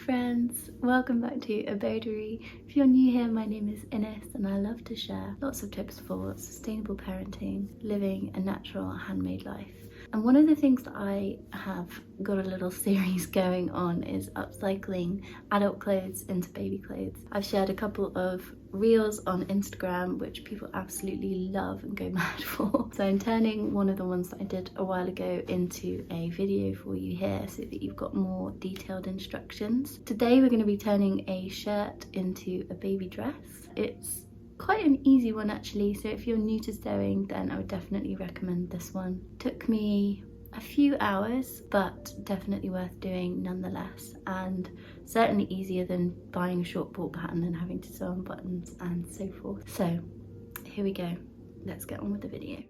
friends, welcome back to Abodery. If you're new here, my name is Ines and I love to share lots of tips for sustainable parenting, living a natural handmade life. And one of the things that I have got a little series going on is upcycling adult clothes into baby clothes. I've shared a couple of reels on Instagram which people absolutely love and go mad for. So I'm turning one of the ones that I did a while ago into a video for you here so that you've got more detailed instructions. Today we're going to be turning a shirt into a baby dress. It's quite an easy one actually, so if you're new to sewing then I would definitely recommend this one. Took me a few hours but definitely worth doing nonetheless, and certainly easier than buying a short ball pattern and having to sew on buttons and so forth. So here we go, let's get on with the video.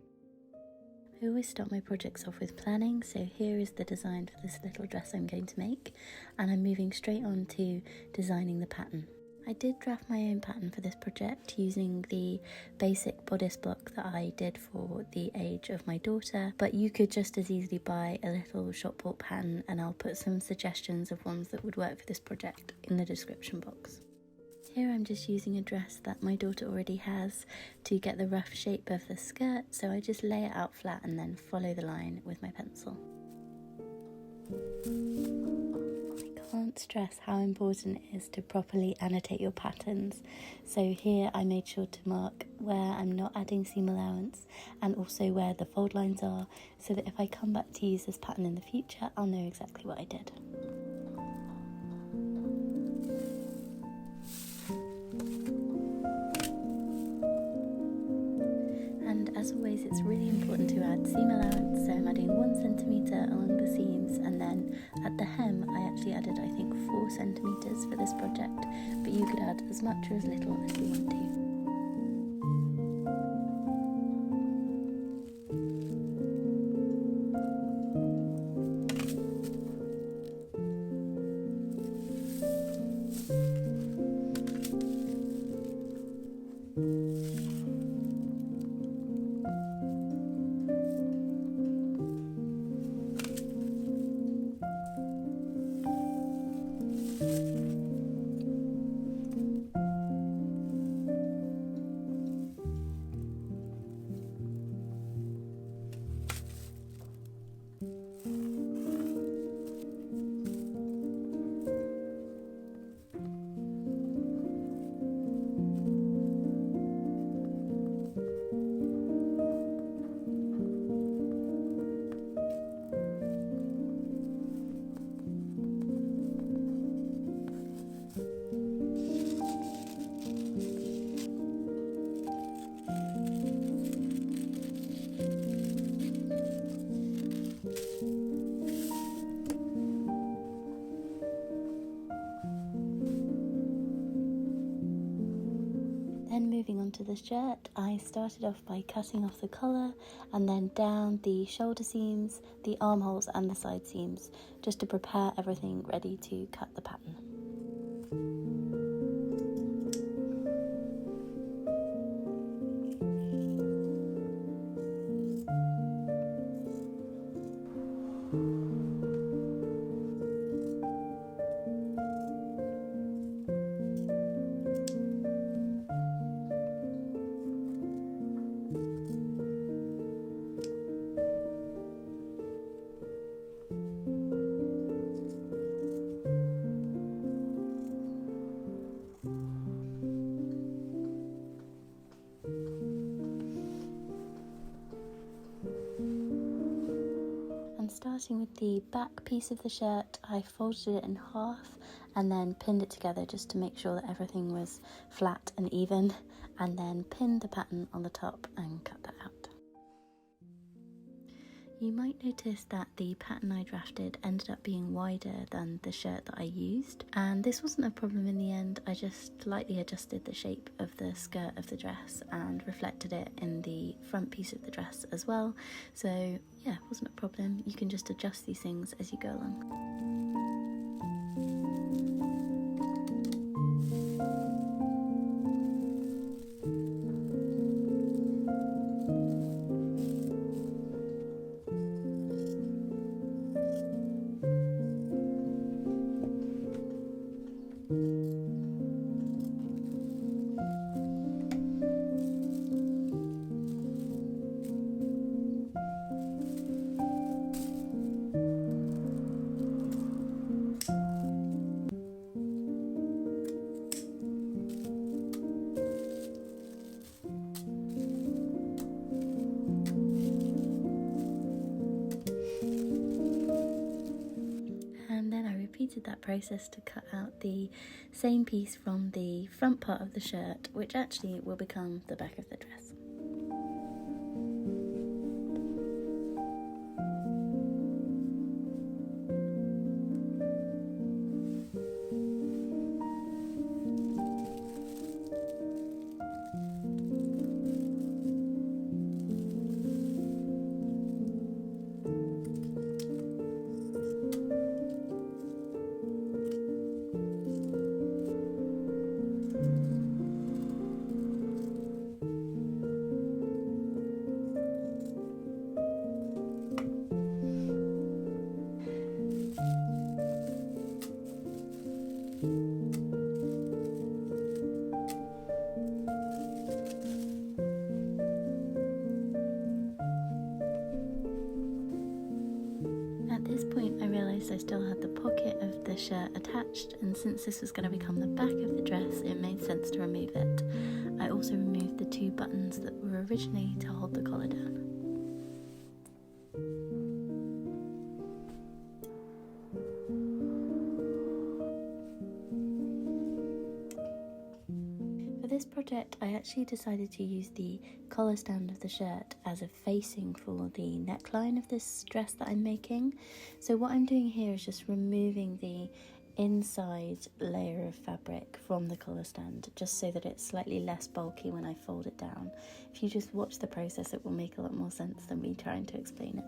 I always start my projects off with planning, so here is the design for this little dress I'm going to make, and I'm moving straight on to designing the pattern. I did draft my own pattern for this project using the basic bodice block that I did for the age of my daughter, but you could just as easily buy a little shop bought pattern, and I'll put some suggestions of ones that would work for this project in the description box. Here I'm just using a dress that my daughter already has to get the rough shape of the skirt, so I just lay it out flat and then follow the line with my pencil. I can't stress how important it is to properly annotate your patterns. So here I made sure to mark where I'm not adding seam allowance and also where the fold lines are, so that if I come back to use this pattern in the future, I'll know exactly what I did. And as always, it's really important to add seam allowance, so I'm adding 1 centimetre along the seams, and then at the hem I actually added I think 4 centimetres for this project, but you could add as much or as little as you want to. Then moving on to the shirt, I started off by cutting off the collar and then down the shoulder seams, the armholes and the side seams, just to prepare everything ready to cut the pattern. Starting with the back piece of the shirt, I folded it in half and then pinned it together just to make sure that everything was flat and even, and then pinned the pattern on the top and cut that out. You might notice that the pattern I drafted ended up being wider than the shirt that I used, and this wasn't a problem in the end. I just slightly adjusted the shape of the skirt of the dress and reflected it in the front piece of the dress as well. So yeah, it wasn't a problem. You can just adjust these things as you go along. repeated that process to cut out the same piece from the front part of the shirt, which actually will become the back of the dress. At this point, I realised I still had the pocket of the shirt attached, and since this was going to become the back of the dress, it made sense to remove it. I also removed the 2 buttons that were originally to hold the collar down. For this project, I actually decided to use the collar stand of the shirt as a facing for the neckline of this dress that I'm making. So what I'm doing here is just removing the inside layer of fabric from the collar stand, just so that it's slightly less bulky when I fold it down. If you just watch the process, it will make a lot more sense than me trying to explain it.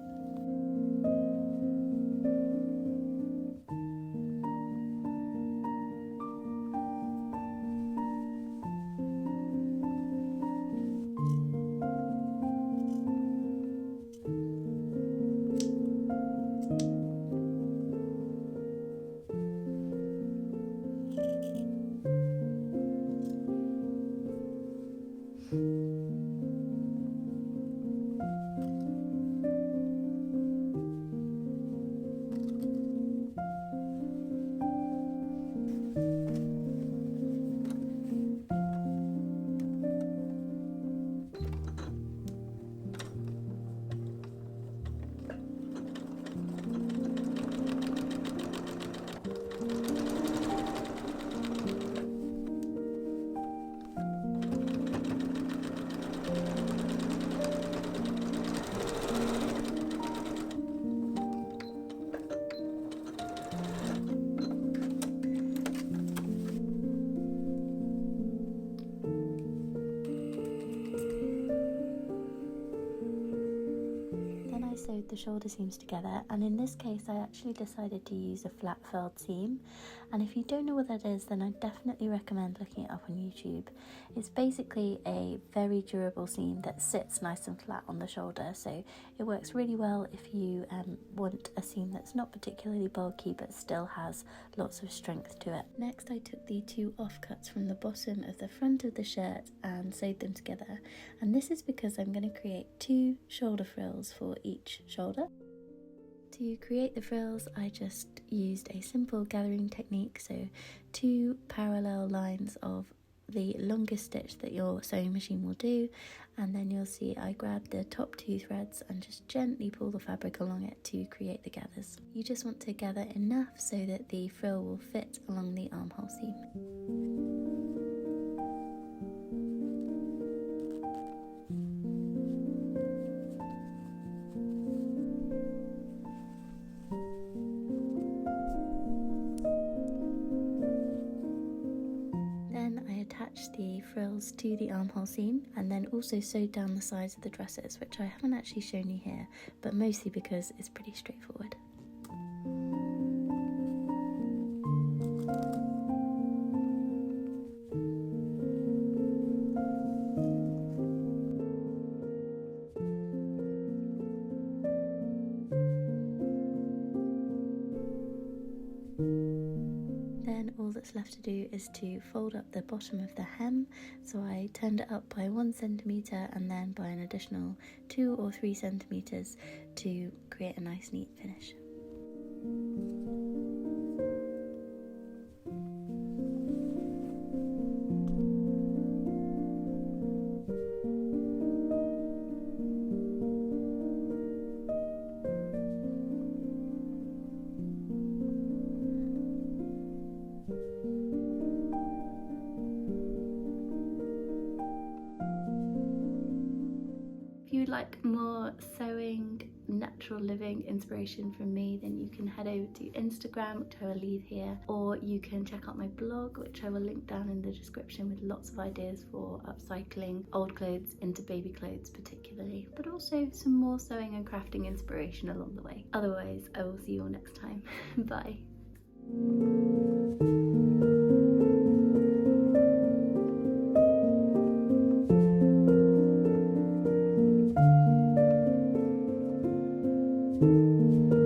Sewed the shoulder seams together, and in this case I actually decided to use a flat furled seam, and if you don't know what that is, then I definitely recommend looking it up on YouTube. It's basically a very durable seam that sits nice and flat on the shoulder, so it works really well if you want a seam that's not particularly bulky but still has lots of strength to it. Next, I took the 2 offcuts from the bottom of the front of the shirt and sewed them together, and this is because I'm going to create 2 shoulder frills for each shoulder. To create the frills, I just used a simple gathering technique, so 2 parallel lines of the longest stitch that your sewing machine will do, and then you'll see I grabbed the top 2 threads and just gently pull the fabric along it to create the gathers. You just want to gather enough so that the frill will fit along the armhole seam. Attach the frills to the armhole seam and then also sewed down the sides of the dresses, which I haven't actually shown you here, but mostly because it's pretty straightforward. All that's left to do is to fold up the bottom of the hem, so I turned it up by 1 centimetre and then by an additional 2 or 3 centimetres to create a nice neat finish. like more sewing, natural living inspiration from me, then you can head over to Instagram, which I will leave here, or you can check out my blog, which I will link down in the description, with lots of ideas for upcycling old clothes into baby clothes particularly, but also some more sewing and crafting inspiration along the way. Otherwise, I will see you all next time. Bye. Thank you.